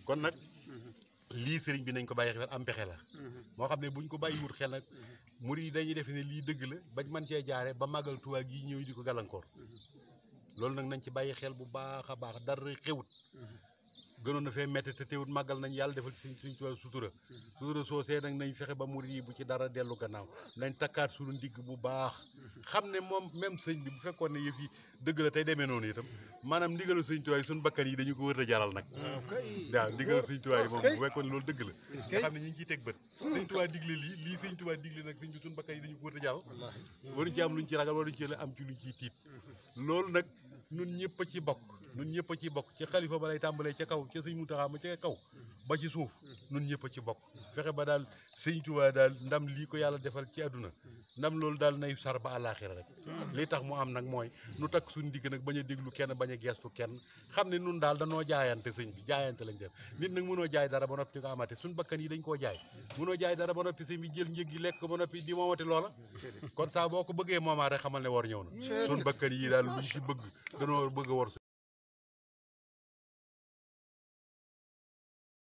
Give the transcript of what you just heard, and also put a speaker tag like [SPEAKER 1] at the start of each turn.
[SPEAKER 1] kon nag lii sëriñ bi nañ ko bàyyi xel am pexe la moo xam ne buñ ko bàyyi wut xel nag murid yi dañuy defe ne lii dëgg la bañ mën cee jaare ba màggal Tuubaa gi ñëw di ko gàllankoor loolu nag nañ ci bàyyi xel bu baax a baax dara xewut gënoon na fee métti te teewut màggal nañ yàlla defal ci suñ Tuubaa sutura soosee nag nañ fexe ba murid yi bu ci dara dellu gannaaw nañ takkaat suñu ndigg bu baax xam ne moom même sëñ bi bu fekkoon ne yëf yi dëgg la tey demee noonu itam maanaam ndigalu sëñ Tuubaa yi suñu bakkan yi dañu ko wër a jaral nag waaw ndigalu sëñ Tuubaa yi moom bu fekkoon ne loolu dëgg la nga xam ne ñu ngi ciy teg bët sëñ Tuubaa digle lii sëñ Tuubaa digle nag sëñ bi suñu bakkan yi dañu ko wër a jaral waruñ ci am luñ ci ragal waruñ ci am ci luñ ciy tiit loolu nag nun ñëpp a ci bokk nun ñëpp a ci bokk ci xalifa ba lay tàmbalee ca kaw ca sëñ Muntaxa ma ca kaw ba ci suuf nun ñëpp a ci bokk fexe ba daal sëñ Tuubaa daal ndam lii ko yàlla defal ci àdduna ndam loolu daal nay sar ba àllaaxira rek li tax mu am nag mooy nu takk suñu digg nag bañ a déglu kenn bañ a geestu kenn xam ne nun daal danoo jaayante sëñ bi jaayante lañ def nit nag mënoo jaay dara ba noppi di ko amate suñu bakkan yi dañ koo jaay mënoo jaay dara ba noppi sëñ bi jël njëg gi lekk ba noppi di moomati loola kon saa boo ko bëggee moomaa rek xamal ne war ñëw na suñu bakkan yi daal luñ ci bëgg danoo bëgg a war